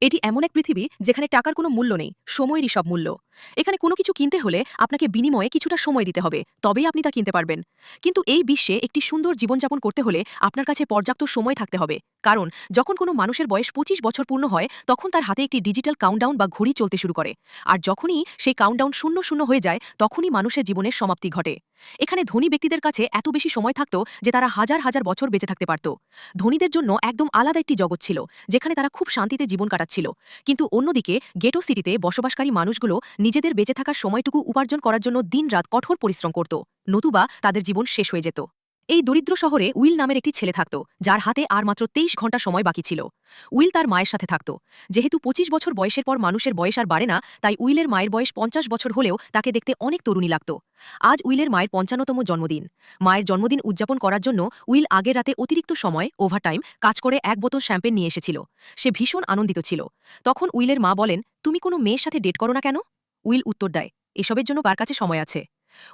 এটি এমন এক পৃথিবী যেখানে টাকার কোনো মূল্য নেই, সময়েরই সব মূল্য। এখানে কোনো কিছু কিনতে হলে আপনাকে বিনিময়ে কিছুটা সময় দিতে হবে, তবেই আপনি তা কিনতে পারবেন। কিন্তু এই বিশ্বে একটি সুন্দর জীবনযাপন করতে হলে আপনার কাছে পর্যাপ্ত সময় থাকতে হবে। কারণ যখন কোনো মানুষের বয়স ২৫ বছর পূর্ণ হয়, তখন তার হাতে একটি ডিজিটাল কাউন্টডাউন বা ঘড়ি চলতে শুরু করে। আর যখনই সেই কাউন্টডাউন শূন্য শূন্য হয়ে যায়, তখনই মানুষের জীবনের সমাপ্তি ঘটে। এখানে ধনী ব্যক্তিদের কাছে এত বেশি সময় থাকত যে তারা হাজার হাজার বছর বেঁচে থাকতে পারত। ধনীদের জন্য একদম আলাদা একটি জগৎ ছিল, যেখানে তারা খুব শান্তিতে জীবন কাটাচ্ছিল। কিন্তু অন্যদিকে গেটো সিটিতে বসবাসকারী মানুষগুলো নিজেদের বেঁচে থাকার সময়টুকু উপার্জন করার জন্য দিনরাত কঠোর পরিশ্রম করত, নতুবা তাদের জীবন শেষ হয়ে যেত। এই দরিদ্র শহরে উইল নামের একটি ছেলে থাকত, যার হাতে আর মাত্র ২৩ ঘন্টা সময় বাকি ছিল। উইল তার মায়ের সাথে থাকত। যেহেতু ২৫ বছর বয়সের পর মানুষের বয়স আর বাড়ে না, তাই উইলের মায়ের বয়স ৫০ বছর হলেও তাকে দেখতে অনেক তরুণী লাগত। আজ উইলের মায়ের ৫৫তম জন্মদিন। মায়ের জন্মদিন উদযাপন করার জন্য উইল আগের রাতে অতিরিক্ত সময় ওভারটাইম কাজ করে এক বোতল শ্যাম্পেন নিয়ে এসেছিল। সে ভীষণ আনন্দিত ছিল। তখন উইলের মা বলেন, তুমি কোনো মেয়ের সাথে ডেট করো না কেন? উইল উত্তর দেয়, এসবের জন্য তার কাছে সময় আছে।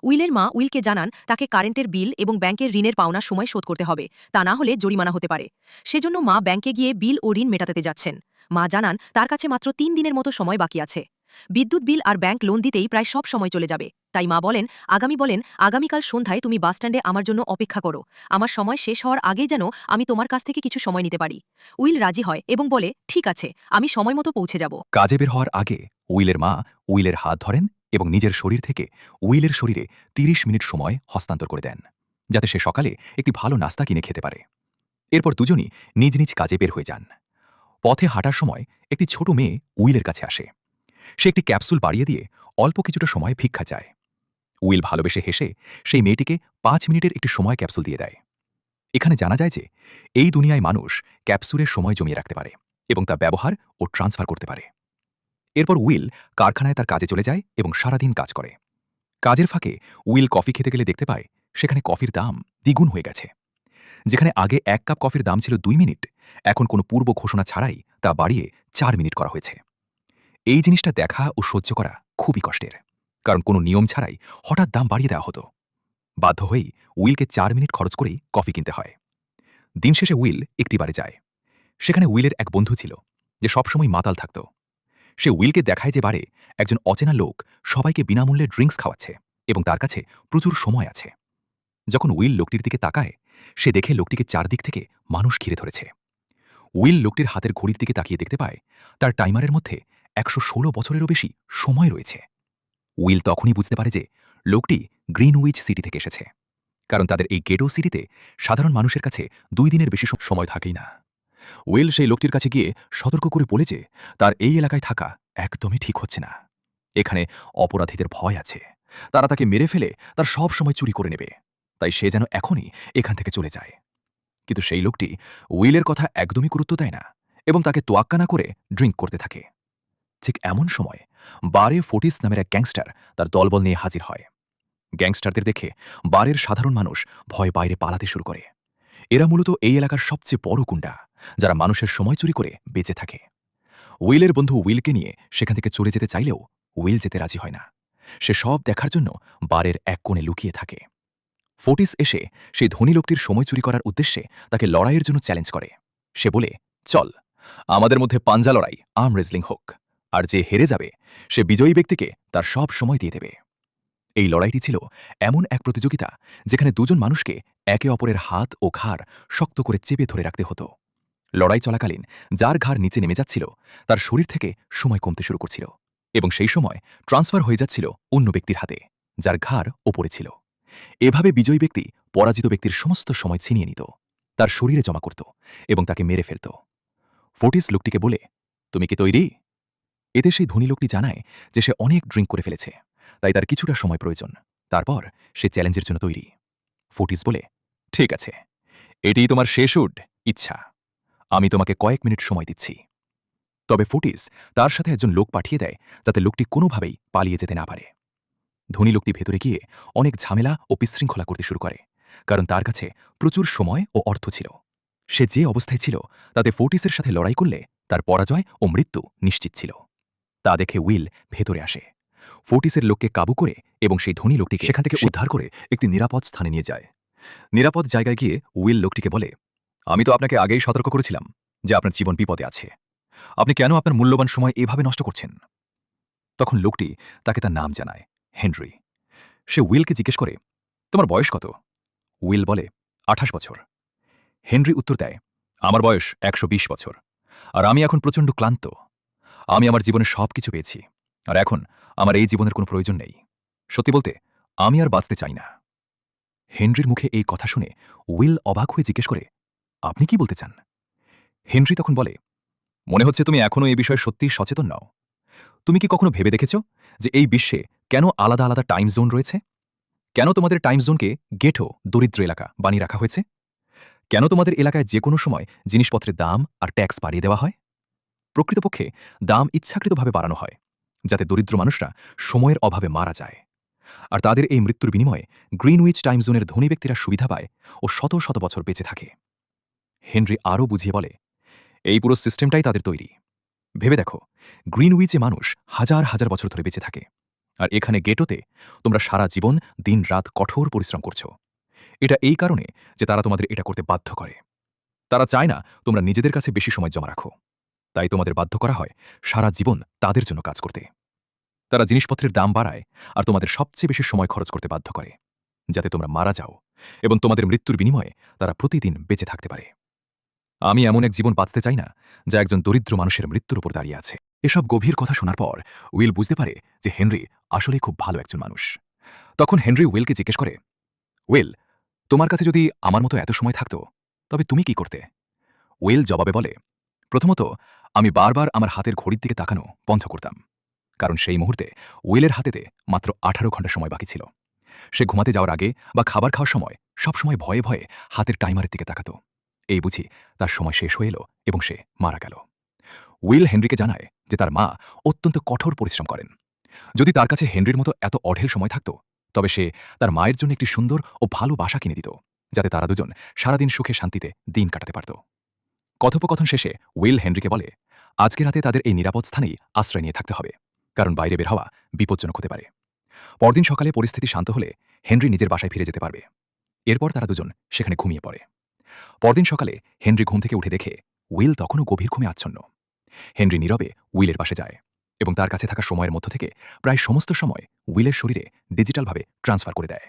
উইলের মা উইলকে জানান তাকে কারেন্টের বিল এবং ব্যাংকের ঋণের পাওনা সময় শোধ করতে হবে, তা না হলে জরিমানা হতে পারে। সেজন্য মা ব্যাংকে গিয়ে বিল ও ঋণ মেটাতে যাচ্ছেন। মা জানান তার কাছে মাত্র ৩ দিনের মতো সময় বাকি আছে। বিদ্যুৎ বিল আর ব্যাংক লোন দিতেই প্রায় সব সময় চলে যাবে। তাই মা বলেন, আগামীকাল সন্ধ্যায় তুমি বাসস্ট্যান্ডে আমার জন্য অপেক্ষা করো। আমার সময় শেষ হওয়ার আগেই যেন আমি তোমার কাছ থেকে কিছু সময় নিতে পারি। উইল রাজি হয় এবং বলে, ঠিক আছে, আমি সময় মতো পৌঁছে যাব। কাজে বের হওয়ার আগে উইলের মা উইলের হাত ধরেন এবং নিজের শরীর থেকে উইলের শরীরে ৩০ মিনিট সময় হস্তান্তর করে দেন, যাতে সে সকালে একটি ভালো নাস্তা কিনে খেতে পারে। এরপর দুজনই নিজ নিজ কাজে বের হয়ে যান। পথে হাঁটার সময় একটি ছোট মেয়ে উইলের কাছে আসে। সে একটি ক্যাপসুল বাড়িয়ে দিয়ে অল্প কিছুটা সময় ভিক্ষা চায়। উইল ভালোবেসে হেসে সেই মেয়েটিকে ৫ মিনিটের একটি সময় ক্যাপসুল দিয়ে দেয়। এখানে জানা যায় যে এই দুনিয়ায় মানুষ ক্যাপসুলের সময় জমিয়ে রাখতে পারে এবং তা ব্যবহার ও ট্রান্সফার করতে পারে। এরপর উইল কারখানায় তার কাজে চলে যায় এবং সারাদিন কাজ করে। কাজের ফাঁকে উইল কফি খেতে গেলে দেখতে পায় সেখানে কফির দাম দ্বিগুণ হয়ে গেছে। যেখানে আগে ১ কাপ কফির দাম ছিল ২ মিনিট, এখন কোনো পূর্ব ঘোষণা ছাড়াই তা বাড়িয়ে ৪ মিনিট করা হয়েছে। এই জিনিসটা দেখা ও সহ্য করা খুবই কষ্টের, কারণ কোনো নিয়ম ছাড়াই হঠাৎ দাম বাড়িয়ে দেওয়া হতো। বাধ্য হয়েই উইলকে ৪ মিনিট খরচ করেই কফি কিনতে হয়। দিন শেষে উইল একটি বারে যায়। সেখানে উইলের এক বন্ধু ছিল যে সবসময় মাতাল থাকত। সে উইলকে দেখায় যে বারে একজন অচেনা লোক সবাইকে বিনামূল্যে ড্রিঙ্কস খাওয়াচ্ছে এবং তার কাছে প্রচুর সময় আছে। যখন উইল লোকটির দিকে তাকায়, সে দেখে লোকটিকে চারদিক থেকে মানুষ ঘিরে ধরেছে। উইল লোকটির হাতের ঘড়ির দিকে তাকিয়ে দেখতে পায় তার টাইমারের মধ্যে ১১৬ বছরেরও বেশি সময় রয়েছে। উইল তখনই বুঝতে পারে যে লোকটি গ্রিনউইচ সিটি থেকে এসেছে, কারণ তাদের এই গেটো সিটিতে সাধারণ মানুষের কাছে ২ দিনের বেশি সময় থাকেই না। উইল সেই লোকটির কাছে গিয়ে সতর্ক করে বলে যে তার এই এলাকায় থাকা একদমই ঠিক হচ্ছে না। এখানে অপরাধীদের ভয় আছে, তারা তাকে মেরে ফেলে তার সব সময় চুরি করে নেবে, তাই সে যেন এখনই এখান থেকে চলে যায়। কিন্তু সেই লোকটি উইলের কথা একদমই গুরুত্ব দেয় না এবং তাকে তোয়াক্কা না করে ড্রিঙ্ক করতে থাকে। ঠিক এমন সময় বারে ফোর্টিস নামের এক গ্যাংস্টার তার দলবল নিয়ে হাজির হয়। গ্যাংস্টারদের দেখে বারের সাধারণ মানুষ ভয় বাইরে পালাতে শুরু করে। এরা মূলত এই এলাকার সবচেয়ে বড় গুন্ডা, যারা মানুষের সময় চুরি করে বেঁচে থাকে। উইলের বন্ধু উইলকে নিয়ে সেখান থেকে চলে যেতে চাইলেও উইল যেতে রাজি হয় না। সে সব দেখার জন্য বারের এক কোণে লুকিয়ে থাকে। ফোর্টিস এসে সেই ধনী লোকটির সময় চুরি করার উদ্দেশ্যে তাকে লড়াইয়ের জন্য চ্যালেঞ্জ করে। সে বলে, চল, আমাদের মধ্যে পাঞ্জা লড়াই, আর্ম রেসলিং হোক, আর যে হেরে যাবে সে বিজয়ী ব্যক্তিকে তার সব সময় দিয়ে দেবে। এই লড়াইটি ছিল এমন এক প্রতিযোগিতা যেখানে দুজন মানুষকে একে অপরের হাত ও ঘাড় শক্ত করে চেপে ধরে রাখতে হতো। লড়াই চলাকালীন যার ঘাড় নিচে নেমে যাচ্ছিল তার শরীর থেকে সময় কমতে শুরু করছিল এবং সেই সময় ট্রান্সফার হয়ে যাচ্ছিল অন্য ব্যক্তির হাতে, যার ঘাড় ওপরে ছিল। এভাবে বিজয়ী ব্যক্তি পরাজিত ব্যক্তির সমস্ত সময় ছিনিয়ে নিত, তার শরীরে জমা করত এবং তাকে মেরে ফেলত। ফোর্টিস লোকটিকে বলে, তুমি কি তৈরি? এতে সেই ধনী লোকটি জানায় যে সে অনেক ড্রিঙ্ক করে ফেলেছে, তাই তার কিছুটা সময় প্রয়োজন। তারপর সে চ্যালেঞ্জের জন্য তৈরি। ফোর্টিস বলে, ঠিক আছে, এটিই তোমার শেষ ইচ্ছা। আমি তোমাকে কয়েক মিনিট সময় দিচ্ছি। তবে ফোর্টিস তার সাথে একজন লোক পাঠিয়ে দেয় যাতে লোকটি কোনোভাবেই পালিয়ে যেতে না পারে। ধনী লোকটি ভেতরে গিয়ে অনেক ঝামেলা ও বিশৃঙ্খলা করতে শুরু করে, কারণ তার কাছে প্রচুর সময় ও অর্থ ছিল। সে যে অবস্থায় ছিল তাতে ফোর্টিসের সাথে লড়াই করলে তার পরাজয় ও মৃত্যু নিশ্চিত ছিল। তা দেখে উইল ভেতরে আসে, ফোর্টিসের লোককে কাবু করে এবং সেই ধনী লোকটিকে সেখান থেকে উদ্ধার করে একটি নিরাপদ স্থানে নিয়ে যায়। নিরাপদ জায়গায় গিয়ে উইল লোকটিকে বলে, আমি তো আপনাকে আগেই সতর্ক করেছিলাম যে আপনার জীবন বিপদে আছে। আপনি কেন আপনার মূল্যবান সময় এভাবে নষ্ট করছেন? তখন লোকটি তাকে তার নাম জানায়, হেনরি। সে উইলকে জিজ্ঞেস করে, তোমার বয়স কত? উইল বলে, ২৮ বছর। হেনরি উত্তর দেয়, আমার বয়স ১২০ বছর। আর আমি এখন প্রচণ্ড ক্লান্ত। আমি আমার জীবনে সবকিছু পেয়েছি। আর এখন আমার এই জীবনের কোনো প্রয়োজন নেই। সত্যি বলতে, আমি আর বাঁচতে চাই না। হেনরির মুখে এই কথা শুনে উইল অবাক হয়ে জিজ্ঞেস করে, আপনি কি বলতে চান? হেনরি তখন বলে, মনে হচ্ছে তুমি এখনও এই বিষয়ে সত্যিই সচেতন নও। তুমি কি কখনো ভেবে দেখেছ যে এই বিশ্বে কেন আলাদা আলাদা টাইম জোন রয়েছে? কেন তোমাদের টাইম জোনকে গেঠো, দরিদ্র এলাকা বানিয়ে রাখা হয়েছে? কেন তোমাদের এলাকায় যে কোনো সময় জিনিসপত্রের দাম আর ট্যাক্স বাড়িয়ে দেওয়া হয়? প্রকৃতপক্ষে দাম ইচ্ছাকৃতভাবে বাড়ানো হয়, যাতে দরিদ্র মানুষরা সময়ের অভাবে মারা যায়। আর তাদের এই মৃত্যুর বিনিময়ে গ্রিনউইচ টাইম জোনের ধনী ব্যক্তিরা সুবিধা পায় ও শত শত বছর বেঁচে থাকে। হেনরি আরও বুঝিয়ে বলে, এই পুরো সিস্টেমটাই তাদের তৈরি। ভেবে দেখো, গ্রিনউইচে মানুষ হাজার হাজার বছর ধরে বেঁচে থাকে। আর এখানে গেটোতে তোমরা সারা জীবন দিন রাত কঠোর পরিশ্রম করছো। এটা এই কারণে যে তারা তোমাদের এটা করতে বাধ্য করে। তারা চায় না তোমরা নিজেদের কাছে বেশি সময় জমা রাখো। তাই তোমাদের বাধ্য করা হয় সারা জীবন তাদের জন্য কাজ করতে। তারা জিনিসপত্রের দাম বাড়ায় আর তোমাদের সবচেয়ে বেশি সময় খরচ করতে বাধ্য করে, যাতে তোমরা মারা যাও এবং তোমাদের মৃত্যুর বিনিময়ে তারা প্রতিদিন বেঁচে থাকতে পারে। আমি এমন এক জীবন বাঁচতে চাই না যা একজন দরিদ্র মানুষের মৃত্যুর উপর দাঁড়িয়ে আছে। এসব গভীর কথা শোনার পর উইল বুঝতে পারে যে হেনরি আসলেই খুব ভালো একজন মানুষ। তখন হেনরি উইলকে জিজ্ঞেস করে, উইল, তোমার কাছে যদি আমার মতো এত সময় থাকতো, তবে তুমি কি করতে? উইল জবাবে বলে, প্রথমত, আমি বারবার আমার হাতের ঘড়ির দিকে তাকানো বন্ধ করতাম। কারণ সেই মুহূর্তে উইলের হাতেতে মাত্র ১৮ ঘন্টা সময় বাকি ছিল। সে ঘুমাতে যাওয়ার আগে বা খাবার খাওয়ার সময় সবসময় ভয়ে ভয়ে হাতের টাইমারের দিকে তাকাত। এই বুঝি তার সময় শেষ হয়ে এলো এবং সে মারা গেল। উইল হেনরিকে জানায় যে তার মা অত্যন্ত কঠোর পরিশ্রম করেন। যদি তার কাছে হেনরির মতো এত অঢেল সময় থাকত, তবে সে তার মায়ের জন্য একটি সুন্দর ও ভালো বাসা কিনে দিত, যাতে তারা দুজন সারাদিন সুখে শান্তিতে দিন কাটাতে পারত। কথোপকথন শেষে উইল হেনরিকে বলে, আজকে রাতে তাদের এই নিরাপদ স্থানেই আশ্রয় নিয়ে থাকতে হবে, কারণ বাইরে বের হওয়া বিপজ্জনক হতে পারে। পরদিন সকালে পরিস্থিতি শান্ত হলে হেনরি নিজের বাসায় ফিরে যেতে পারবে। এরপর তারা দুজন সেখানে ঘুমিয়ে পড়ে। পরদিন সকালে হেনরি ঘুম থেকে উঠে দেখে উইল তখনও গভীর ঘুমে আচ্ছন্ন। হেনরি নীরবে উইলের পাশে যায় এবং তার কাছে থাকা সময়ের মধ্য থেকে প্রায় সমস্ত সময় উইলের শরীরে ডিজিটালভাবে ট্রান্সফার করে দেয়।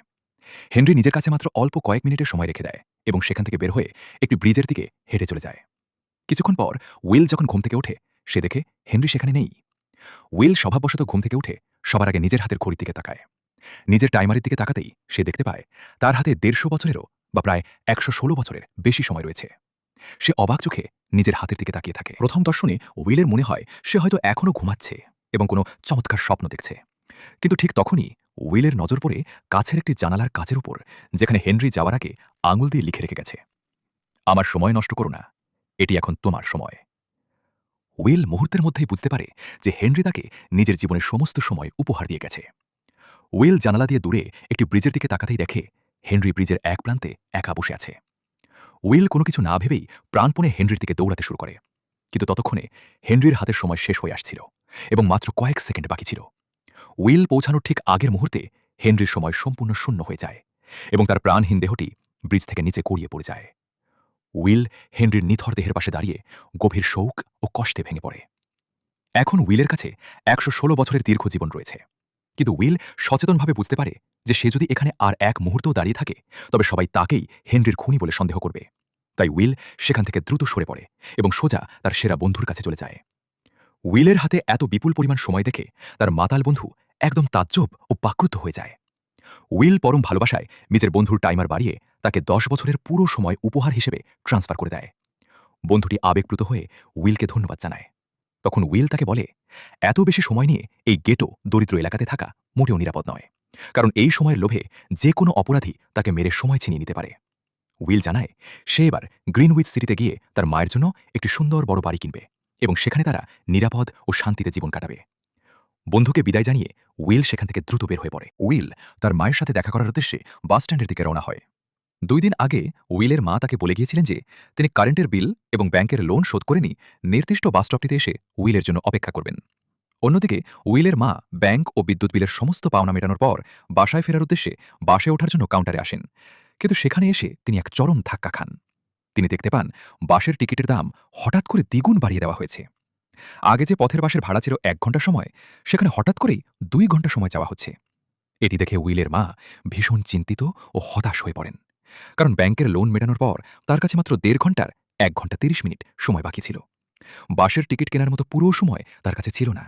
হেনরি নিজের কাছে মাত্র অল্প কয়েক মিনিটের সময় রেখে দেয় এবং সেখান থেকে বের হয়ে একটি ব্রিজের দিকে হেঁটে চলে যায়। কিছুক্ষণ পর উইল যখন ঘুম থেকে ওঠে, সে দেখে হেনরি সেখানে নেই। উইল স্বভাববশত ঘুম থেকে উঠে সবার আগে নিজের হাতের ঘড়ির দিকে তাকায়। নিজের টাইমারের দিকে তাকাতেই সে দেখতে পায় তার হাতে ১৫০ বছরেরও বা প্রায় ১১৬ বছরের বেশি সময় রয়েছে। সে অবাক চোখে নিজের হাতের দিকে তাকিয়ে থাকে। প্রথম দর্শনে উইলের মনে হয় সে হয়তো এখনও ঘুমাচ্ছে এবং কোনো চমৎকার স্বপ্ন দেখছে। কিন্তু ঠিক তখনই উইলের নজর পড়ে কাছের একটি জানালার কাচের উপর, যেখানে হেনরি যাওয়ার আগে আঙুল দিয়ে লিখে রেখে গেছে, আমার সময় নষ্ট করো না, এটি এখন তোমার সময়। উইল মুহূর্তের মধ্যেই বুঝতে পারে যে হেনরি তাকে নিজের জীবনের সমস্ত সময় উপহার দিয়ে গেছে। উইল জানালা দিয়ে দূরে একটি ব্রিজের দিকে তাকাতেই দেখে হেনরি ব্রিজের এক প্রান্তে একা বসে আছে। উইল কোনো কিছু না ভেবেই প্রাণপণে হেনরির দিকে দৌড়াতে শুরু করে। কিন্তু ততক্ষণে হেনরির হাতের সময় শেষ হয়ে আসছিল এবং মাত্র কয়েক সেকেন্ড বাকি ছিল। উইল পৌঁছানোর ঠিক আগের মুহূর্তে হেনরির সময় সম্পূর্ণ শূন্য হয়ে যায় এবং তার প্রাণহীন দেহটি ব্রিজ থেকে নিচে গড়িয়ে পড়ে যায়। উইল হেনরির নিথর দেহের পাশে দাঁড়িয়ে গভীর শোক ও কষ্টে ভেঙে পড়ে। এখন উইলের কাছে ১১৬ বছরের দীর্ঘ জীবন রয়েছে। কিন্তু উইল সচেতনভাবে বুঝতে পারে যে সে যদি এখানে আর এক মুহূর্তও দাঁড়িয়ে থাকে, তবে সবাই তাকেই হেনরির খুনি বলে সন্দেহ করবে। তাই উইল সেখান থেকে দ্রুত সরে পড়ে এবং সোজা তার সেরা বন্ধুর কাছে চলে যায়। উইলের হাতে এত বিপুল পরিমাণ সময় দেখে তার মাতাল বন্ধু একদম তাজ্জব ও বাক্রুদ্ধ হয়ে যায়। উইল পরম ভালোবাসায় নিজের বন্ধুর টাইমার বাড়িয়ে তাকে ১০ বছরের পুরো সময় উপহার হিসেবে ট্রান্সফার করে দেয়। বন্ধুটি আবেগপ্লুত হয়ে উইলকে ধন্যবাদ জানায়। তখন উইল তাকে বলে, এত বেশি সময় নিয়ে এই গেটো দরিদ্র এলাকাতে থাকা মোটেও নিরাপদ নয়, কারণ এই সময়ের লোভে যে কোনো অপরাধী তাকে মেরে সময় ছিনিয়ে নিতে পারে। উইল জানায় সে এবার গ্রিনউইচ সিটিতে গিয়ে তার মায়ের জন্য একটি সুন্দর বড় বাড়ি কিনবে এবং সেখানে তারা নিরাপদ ও শান্তিতে জীবন কাটাবে। বন্ধুকে বিদায় জানিয়ে উইল সেখান থেকে দ্রুত বের হয়ে পড়ে। উইল তার মায়ের সাথে দেখা করার উদ্দেশ্যে বাসস্ট্যান্ডের দিকে রওনা হয়। ২ দিন আগে উইলের মা তাকে বলে গিয়েছিলেন যে তিনি কারেন্টের বিল এবং ব্যাংকের লোন শোধ করে নির্দিষ্ট বাসস্টপটিতে এসে উইলের জন্য অপেক্ষা করবেন। অন্যদিকে উইলের মা ব্যাংক ও বিদ্যুৎ বিলের সমস্ত পাওনা মেটানোর পর বাসায় ফেরার উদ্দেশ্যে বাসে ওঠার জন্য কাউন্টারে আসেন। কিন্তু সেখানে এসে তিনি এক চরম ধাক্কা খান। তিনি দেখতে পান বাসের টিকিটের দাম হঠাৎ করে দ্বিগুণ বাড়িয়ে দেওয়া হয়েছে। আগে যে পথের বাসের ভাড়া ছিল ১ ঘন্টা সময়, সেখানে হঠাৎ করেই ২ ঘন্টা সময় চাওয়া হচ্ছে। এটি দেখে উইলের মা ভীষণ চিন্তিত ও হতাশ হয়ে পড়েন। কারণ ব্যাংকের লোন মেটানোর পর তার কাছে মাত্র ১.৫ ঘন্টার ১ ঘন্টা ৩০ মিনিট সময় বাকি ছিল। বাসের টিকিট কেনার মতো পুরো সময় তার কাছে ছিল না।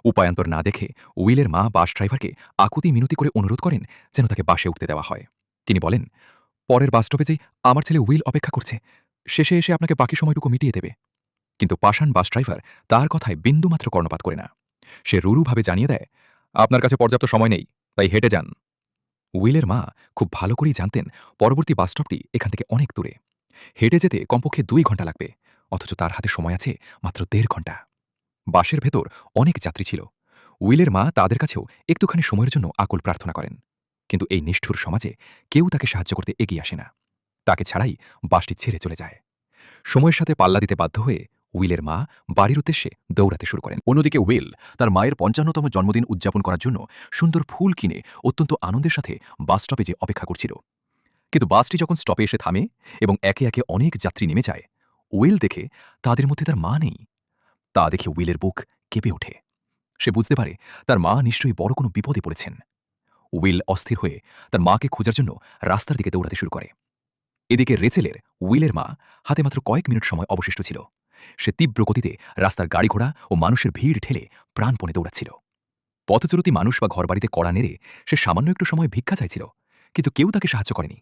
উপায়ান্তর না দেখে উইলের মা বাস ড্রাইভারকে আকুতি মিনতি করে অনুরোধ করেন যেন তাকে বাসে উঠতে দেওয়া হয়। তিনি বলেন, পরের বাস স্টপেজেই আমার ছেলে উইল অপেক্ষা করছে। শেষে এসে আপনাকে বাকি সময়টুকু মিটিয়ে দেবে। কিন্তু পাষাণ বাস ড্রাইভার তার কথায় বিন্দুমাত্র কর্ণপাত করে না। সে রুরুভাবে জানিয়ে দেয়, আপনার কাছে পর্যাপ্ত সময় নেই, তাই হেঁটে যান। উইলের মা খুব ভালো করেই জানতেন পরবর্তী বাস স্টপটি এখান থেকে অনেক দূরে। হেঁটে যেতে কমপক্ষে ২ ঘন্টা লাগবে, অথচ তার হাতে সময় আছে মাত্র ১.৫ ঘন্টা। বাসের ভেতর অনেক যাত্রী ছিল। উইলের মা তাদের কাছেও একটুখানি সময়ের জন্য আকুল প্রার্থনা করেন। কিন্তু এই নিষ্ঠুর সমাজে কেউ তাকে সাহায্য করতে এগিয়ে আসে না। তাকে ছাড়াই বাসটি ছেড়ে চলে যায়। সময়ের সাথে পাল্লা দিতে বাধ্য হয়ে উইলের মা বাড়ির উদ্দেশ্যে দৌড়াতে শুরু করেন। অন্যদিকে উইল তার মায়ের ৫৫তম জন্মদিন উদযাপন করার জন্য সুন্দর ফুল কিনে অত্যন্ত আনন্দের সাথে বাস স্টপেজে অপেক্ষা করছিল। কিন্তু বাসটি যখন স্টপে এসে থামে এবং একে একে অনেক যাত্রী নেমে যায়, উইল দেখে তাদের মধ্যে তার মা নেই। তা দেখে উইলের বুক কেঁপে ওঠে। সে বুঝতে পারে তার মা নিশ্চয়ই বড় কোনো বিপদে পড়েছেন। উইল অস্থির হয়ে তার মাকে খোঁজার জন্য রাস্তার দিকে দৌড়াতে শুরু করে। এদিকে রেচেলের উইলের মা হাতে মাত্র কয়েক মিনিট সময় অবশিষ্ট ছিল। সে তীব্র গতিতে রাস্তার গাড়িঘোড়া ও মানুষের ভিড় ঠেলে প্রাণপণে দৌড়াচ্ছিল। পথচলতি মানুষ বা ঘরবাড়িতে কড়া নেড়ে সে সামান্য একটু সময় ভিক্ষা চাইছিল, কিন্তু কেউ তাকে সাহায্য করেনি।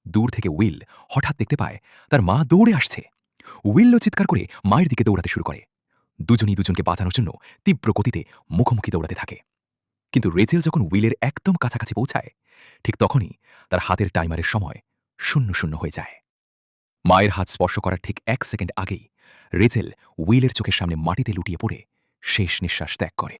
দূর থেকে উইল হঠাৎ দেখতে পায় তার মা দৌড়ে আসছে। উইলও চিৎকার করে মায়ের দিকে দৌড়াতে শুরু করে। দুজনই দুজনকে বাঁচানোর জন্য তীব্র গতিতে মুখোমুখি দৌড়াতে থাকে। কিন্তু রেচেল যখন উইলের একদম কাছাকাছি পৌঁছায়, ঠিক তখনই তার হাতের টাইমারের সময় ০০ হয়ে যায়। মায়ের হাত স্পর্শ করার ঠিক ১ সেকেন্ড আগেই রেচেল উইলের চোখের সামনে মাটিতে লুটিয়ে পড়ে শেষ নিঃশ্বাস ত্যাগ করে।